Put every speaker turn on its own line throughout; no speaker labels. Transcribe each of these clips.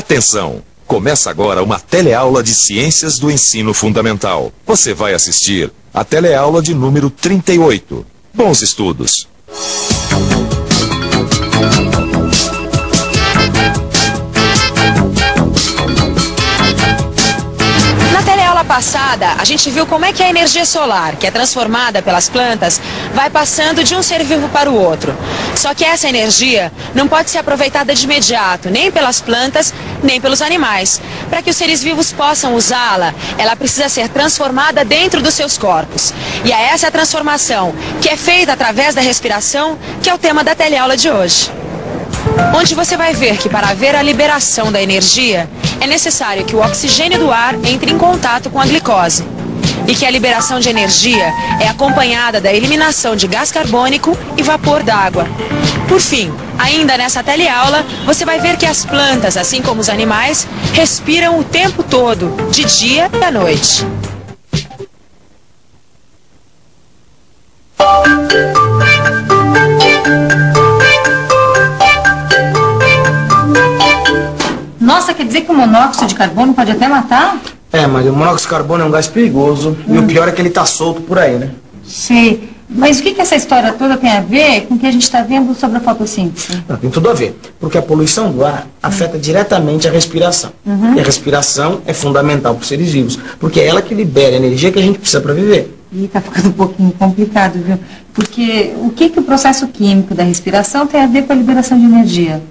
Atenção! Começa agora uma teleaula de Ciências do Ensino Fundamental. Você vai assistir a teleaula de número 38. Bons estudos!
Passada, a gente viu como é que a energia solar, que é transformada pelas plantas, vai passando de um ser vivo para o outro. Só que essa energia não pode ser aproveitada de imediato, nem pelas plantas, nem pelos animais. Para que os seres vivos possam usá-la, ela precisa ser transformada dentro dos seus corpos. E é essa transformação, que é feita através da respiração, que é o tema da teleaula de hoje. Onde você vai ver que para haver a liberação da energia, é necessário que o oxigênio do ar entre em contato com a glicose. E que a liberação de energia é acompanhada da eliminação de gás carbônico e vapor d'água. Por fim, ainda nessa teleaula, você vai ver que as plantas, assim como os animais, respiram o tempo todo, de dia e à noite.
Nossa, quer dizer que o monóxido de carbono pode até matar?
É, mas o monóxido de carbono é um gás perigoso. E o pior é que ele tá solto por aí, né?
Sei. Mas o que essa história toda tem a ver com o que a gente está vendo sobre a fotossíntese?
Não, tem tudo a ver. Porque a poluição do ar afeta diretamente a respiração. E a respiração é fundamental para os seres vivos. Porque é ela que libera a energia que a gente precisa para viver.
E tá ficando um pouquinho complicado, viu? Porque o que o processo químico da respiração tem a ver com a liberação de energia?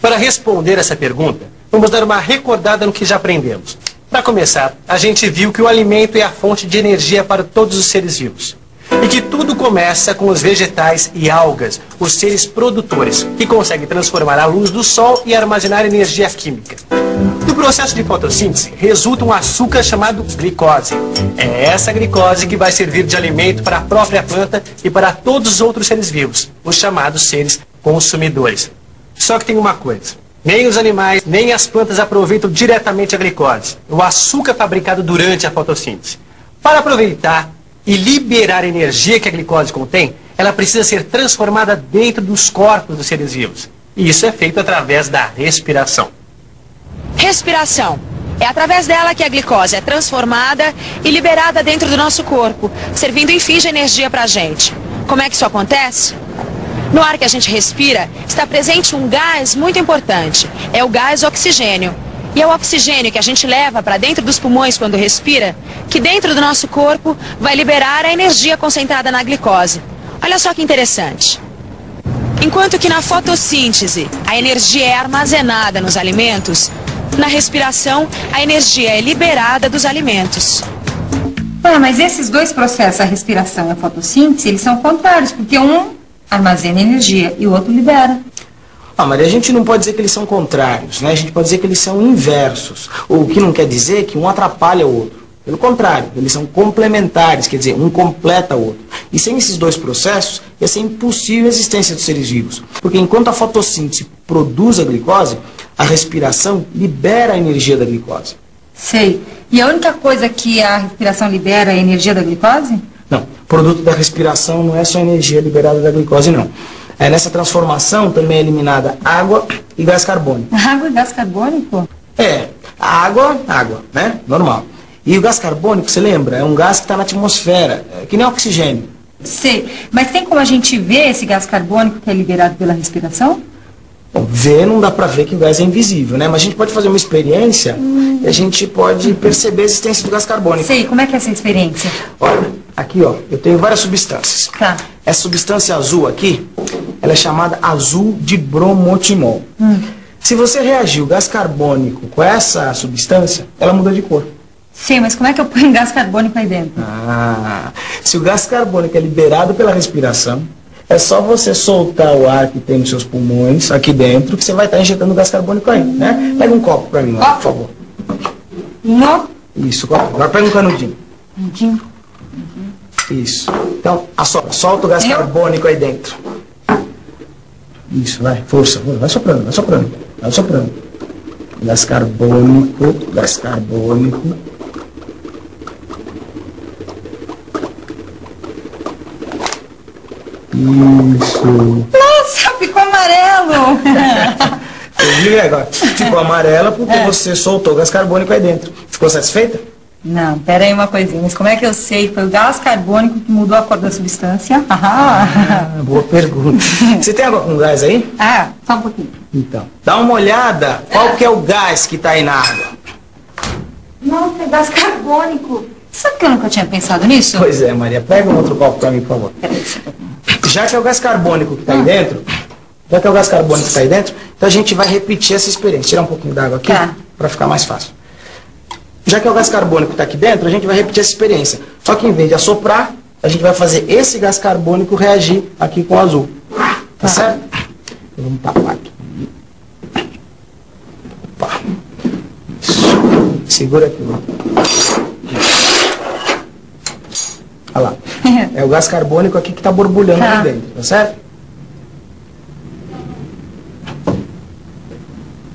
Para responder essa pergunta, vamos dar uma recordada no que já aprendemos. Para começar, a gente viu que o alimento é a fonte de energia para todos os seres vivos. E que tudo começa com os vegetais e algas, os seres produtores, que conseguem transformar a luz do sol e armazenar energia química. Do processo de fotossíntese, resulta um açúcar chamado glicose. É essa glicose que vai servir de alimento para a própria planta e para todos os outros seres vivos, os chamados seres consumidores. Só que tem uma coisa, nem os animais, nem as plantas aproveitam diretamente a glicose, o açúcar fabricado durante a fotossíntese. Para aproveitar e liberar a energia que a glicose contém, ela precisa ser transformada dentro dos corpos dos seres vivos. E isso é feito através da respiração.
Respiração. É através dela que a glicose é transformada e liberada dentro do nosso corpo, servindo enfim de energia para a gente. Como é que isso acontece? No ar que a gente respira, está presente um gás muito importante. É o gás oxigênio. E é o oxigênio que a gente leva para dentro dos pulmões quando respira, que dentro do nosso corpo vai liberar a energia concentrada na glicose. Olha só que interessante. Enquanto que na fotossíntese a energia é armazenada nos alimentos, na respiração a energia é liberada dos alimentos.
Mas esses dois processos, a respiração e a fotossíntese, eles são contrários, porque um armazena energia e o outro libera.
Maria, a gente não pode dizer que eles são contrários, né? A gente pode dizer que eles são inversos. O que não quer dizer que um atrapalha o outro. Pelo contrário, eles são complementares, quer dizer, um completa o outro. E sem esses dois processos, ia ser impossível a existência dos seres vivos. Porque enquanto a fotossíntese produz a glicose, a respiração libera a energia da glicose.
Sei. E a única coisa que a respiração libera é a energia da glicose?
Não, o produto da respiração não é só a energia liberada da glicose, não. Nessa transformação também é eliminada água e gás carbônico.
Água e gás carbônico?
Água, né? Normal. E o gás carbônico, você lembra? É um gás que está na atmosfera, que nem oxigênio.
Sei, mas tem como a gente ver esse gás carbônico que é liberado pela respiração?
Bom, ver não dá pra ver que o gás é invisível, né? Mas a gente pode fazer uma experiência e a gente pode perceber a existência do gás carbônico.
Sei, como é que é essa experiência?
Olha, aqui ó, eu tenho várias substâncias.
Tá.
Essa substância azul aqui, ela é chamada azul de bromotimol. Se você reagir o gás carbônico com essa substância, ela muda de cor.
Sei, mas como é que eu ponho gás carbônico aí dentro?
Se o gás carbônico é liberado pela respiração, é só você soltar o ar que tem nos seus pulmões, aqui dentro, que você vai estar injetando gás carbônico aí, né? Pega um copo pra mim, lá, por favor.
Não?
Isso, copo. Agora pega um canudinho.
Canudinho?
Isso. Então, solta o gás carbônico aí dentro. Isso, vai, força, vai soprando, vai soprando, vai soprando. Gás carbônico, gás carbônico. Isso.
Nossa, ficou amarelo.
Agora, ficou amarela porque você soltou gás carbônico aí dentro. Ficou satisfeita?
Não, pera aí uma coisinha. Mas como é que eu sei que foi o gás carbônico que mudou a cor da substância?
Boa pergunta. Você tem água com gás aí?
Só um pouquinho.
Então, dá uma olhada. Qual que é o gás que tá aí na água?
Nossa, é gás carbônico. Sabe que eu nunca tinha pensado nisso?
Pois é, Maria. Pega um outro copo pra mim, por favor. Já que é o gás carbônico que tá aí dentro, então a gente vai repetir essa experiência. Tirar um pouquinho d'água aqui, pra ficar mais fácil. Já que é o gás carbônico que está aqui dentro, a gente vai repetir essa experiência. Só que em vez de assoprar, a gente vai fazer esse gás carbônico reagir aqui com o azul. Tá certo? Então, vamos tapar aqui. Opa. Isso. Segura aqui. Olha lá. É o gás carbônico aqui que está borbulhando aqui dentro. Tá certo?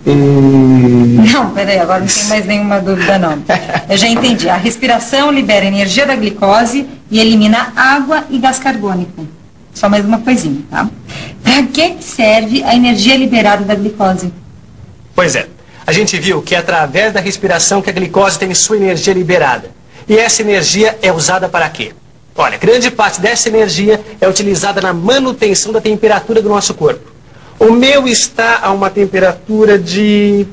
Não, peraí, agora não tem mais nenhuma dúvida não. Eu já entendi. A respiração libera energia da glicose e elimina água e gás carbônico. Só mais uma coisinha, tá? Para que serve a energia liberada da glicose?
Pois é. A gente viu que é através da respiração que a glicose tem sua energia liberada. E essa energia é usada para quê? Olha, grande parte dessa energia é utilizada na manutenção da temperatura do nosso corpo. O meu está a uma temperatura de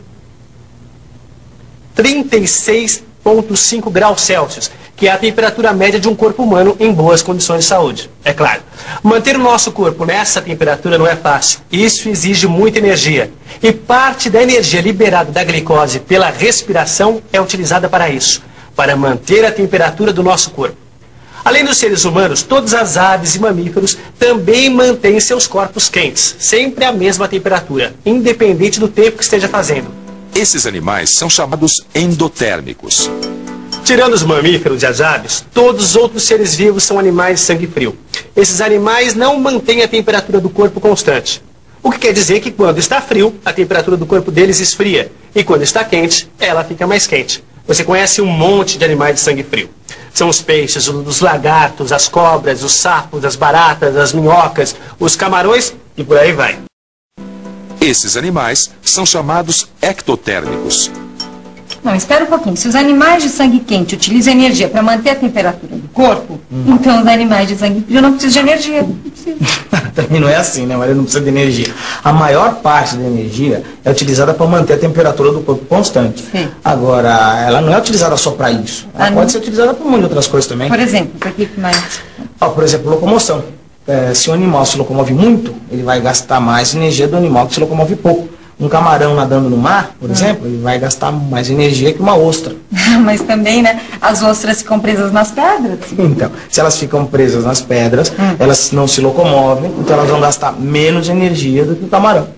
36,5 graus Celsius, que é a temperatura média de um corpo humano em boas condições de saúde. É claro, manter o nosso corpo nessa temperatura não é fácil. Isso exige muita energia. E parte da energia liberada da glicose pela respiração é utilizada para isso, para manter a temperatura do nosso corpo. Além dos seres humanos, todas as aves e mamíferos também mantêm seus corpos quentes, sempre à mesma temperatura, independente do tempo que esteja fazendo.
Esses animais são chamados endotérmicos.
Tirando os mamíferos e as aves, todos os outros seres vivos são animais de sangue frio. Esses animais não mantêm a temperatura do corpo constante. O que quer dizer que quando está frio, a temperatura do corpo deles esfria. E quando está quente, ela fica mais quente. Você conhece um monte de animais de sangue frio. São os peixes, os lagartos, as cobras, os sapos, as baratas, as minhocas, os camarões e por aí vai.
Esses animais são chamados ectotérmicos.
Não, espera um pouquinho. Se os animais de sangue quente utilizam energia para manter a temperatura do corpo, então os animais de sangue frio não precisam de energia. Não precisa.
Também não é assim, né? Mas ele não precisa de energia. A maior parte da energia é utilizada para manter a temperatura do corpo constante. Sim. Agora, ela não é utilizada só para isso. Ela pode ser utilizada para um monte de outras coisas também.
Por exemplo, para que mais?
Por exemplo, locomoção. Se um animal se locomove muito, ele vai gastar mais energia do animal que se locomove pouco. Um camarão nadando no mar, por exemplo, ele vai gastar mais energia que uma ostra.
Mas também, né, as ostras ficam presas nas pedras.
Então, se elas ficam presas nas pedras, elas não se locomovem, então elas vão gastar menos energia do que o camarão.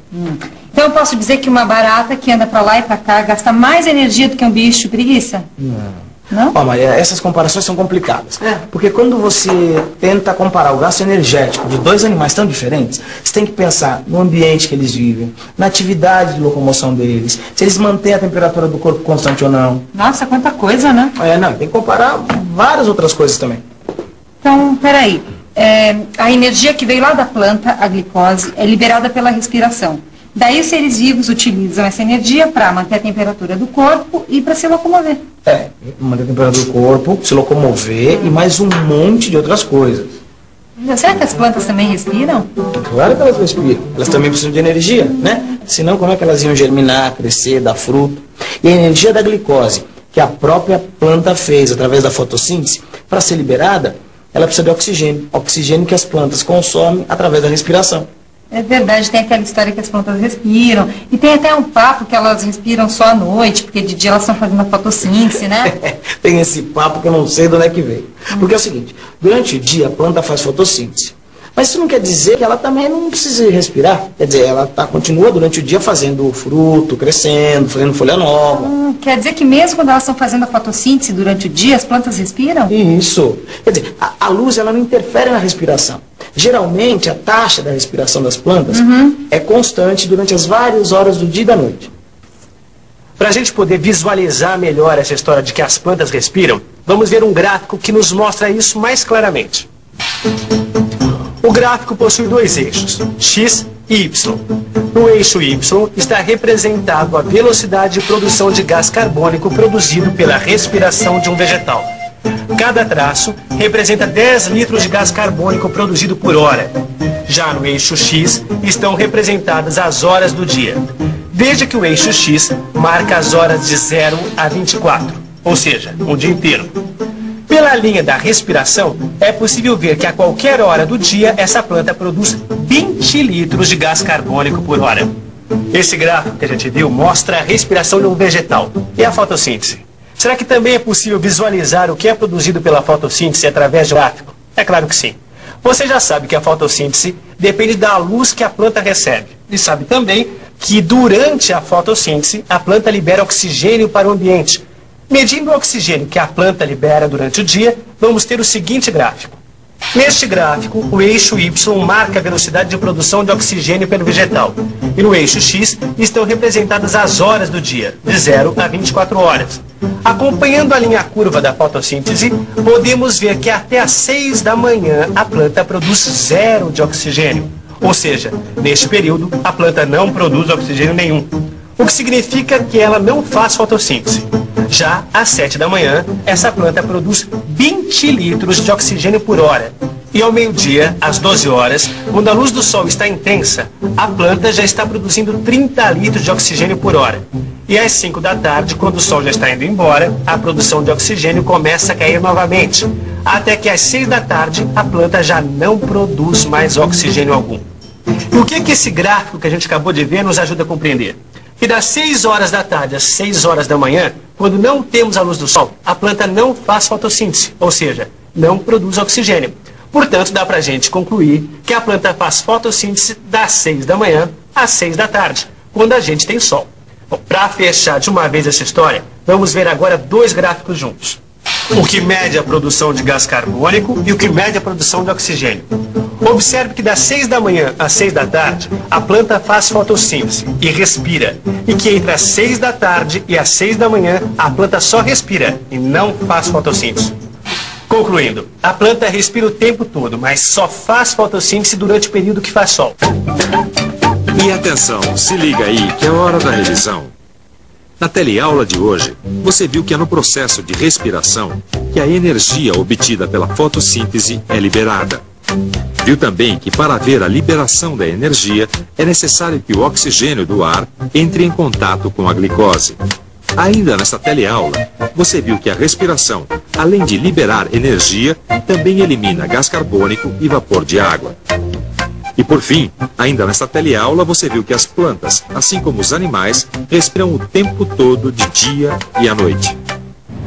Então eu posso dizer que uma barata que anda para lá e para cá gasta mais energia do que um bicho preguiça? Não?
Maria, essas comparações são complicadas. Porque quando você tenta comparar o gasto energético de dois animais tão diferentes, você tem que pensar no ambiente que eles vivem, na atividade de locomoção deles, se eles mantêm a temperatura do corpo constante ou não.
Nossa, quanta coisa, né?
Não, tem que comparar várias outras coisas também.
Então, peraí. A energia que veio lá da planta, a glicose, é liberada pela respiração. Daí os seres vivos utilizam essa energia para manter a temperatura do corpo e para se locomover.
Manter a temperatura do corpo, se locomover e mais um monte de outras coisas.
Será que as plantas também respiram?
Claro que elas respiram. Elas também precisam de energia, né? Senão como é que elas iam germinar, crescer, dar fruto? E a energia da glicose, que a própria planta fez através da fotossíntese, para ser liberada, ela precisa de oxigênio. Oxigênio que as plantas consomem através da respiração.
É verdade, tem aquela história que as plantas respiram. E tem até um papo que elas respiram só à noite, porque de dia elas estão fazendo a fotossíntese, né?
Tem esse papo que eu não sei de onde é que veio. Porque é o seguinte, durante o dia a planta faz fotossíntese. Mas isso não quer dizer que ela também não precisa respirar. Quer dizer, ela continua durante o dia fazendo fruto, crescendo, fazendo folha nova.
Quer dizer que mesmo quando elas estão fazendo a fotossíntese durante o dia, as plantas respiram?
Isso. Quer dizer, a luz ela não interfere na respiração. Geralmente, a taxa da respiração das plantas é constante durante as várias horas do dia e da noite.
Para a gente poder visualizar melhor essa história de que as plantas respiram, vamos ver um gráfico que nos mostra isso mais claramente. O gráfico possui dois eixos, X e Y. No eixo Y está representado a velocidade de produção de gás carbônico produzido pela respiração de um vegetal. Cada traço representa 10 litros de gás carbônico produzido por hora. Já no eixo X estão representadas as horas do dia. Veja que o eixo X marca as horas de 0 a 24, ou seja, um dia inteiro. Pela linha da respiração, é possível ver que a qualquer hora do dia essa planta produz 20 litros de gás carbônico por hora. Esse gráfico que a gente viu mostra a respiração de um vegetal e a fotossíntese. Será que também é possível visualizar o que é produzido pela fotossíntese através de um gráfico? É claro que sim. Você já sabe que a fotossíntese depende da luz que a planta recebe. E sabe também que durante a fotossíntese a planta libera oxigênio para o ambiente. Medindo o oxigênio que a planta libera durante o dia, vamos ter o seguinte gráfico. Neste gráfico, o eixo Y marca a velocidade de produção de oxigênio pelo vegetal. E no eixo X estão representadas as horas do dia, de 0 a 24 horas. Acompanhando a linha curva da fotossíntese, podemos ver que até às 6 da manhã a planta produz 0 de oxigênio. Ou seja, neste período, a planta não produz oxigênio nenhum. O que significa que ela não faz fotossíntese. Já às 7 da manhã, essa planta produz 20 litros de oxigênio por hora. E ao meio-dia, às 12 horas, quando a luz do sol está intensa, a planta já está produzindo 30 litros de oxigênio por hora. E às 5 da tarde, quando o sol já está indo embora, a produção de oxigênio começa a cair novamente. Até que às 6 da tarde, a planta já não produz mais oxigênio algum. E o que esse gráfico que a gente acabou de ver nos ajuda a compreender? Que das 6 horas da tarde às 6 horas da manhã, quando não temos a luz do sol, a planta não faz fotossíntese, ou seja, não produz oxigênio. Portanto, dá pra gente concluir que a planta faz fotossíntese das 6 da manhã às 6 da tarde, quando a gente tem sol. Bom, para fechar de uma vez essa história, vamos ver agora dois gráficos juntos. O que mede a produção de gás carbônico e o que mede a produção de oxigênio. Observe que das 6 da manhã às 6 da tarde, a planta faz fotossíntese e respira. E que entre as 6 da tarde e as 6 da manhã, a planta só respira e não faz fotossíntese. Concluindo, a planta respira o tempo todo, mas só faz fotossíntese durante o período que faz sol.
E atenção, se liga aí que é hora da revisão. Na teleaula de hoje, você viu que é no processo de respiração que a energia obtida pela fotossíntese é liberada. Viu também que para haver a liberação da energia, é necessário que o oxigênio do ar entre em contato com a glicose. Ainda nesta teleaula, você viu que a respiração, além de liberar energia, também elimina gás carbônico e vapor de água. E por fim, ainda nesta teleaula, você viu que as plantas, assim como os animais, respiram o tempo todo, de dia e à noite.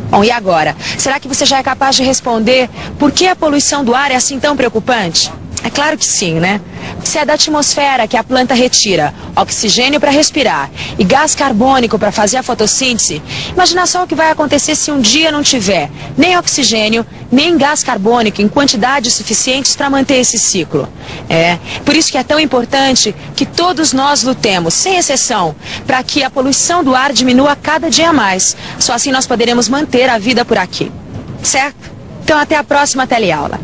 Bom, e agora? Será que você já é capaz de responder por que a poluição do ar é assim tão preocupante? É claro que sim, né? Se é da atmosfera que a planta retira oxigênio para respirar e gás carbônico para fazer a fotossíntese, imagina só o que vai acontecer se um dia não tiver nem oxigênio, nem gás carbônico em quantidades suficientes para manter esse ciclo. Por isso que é tão importante que todos nós lutemos, sem exceção, para que a poluição do ar diminua cada dia mais. Só assim nós poderemos manter a vida por aqui. Certo? Então até a próxima teleaula.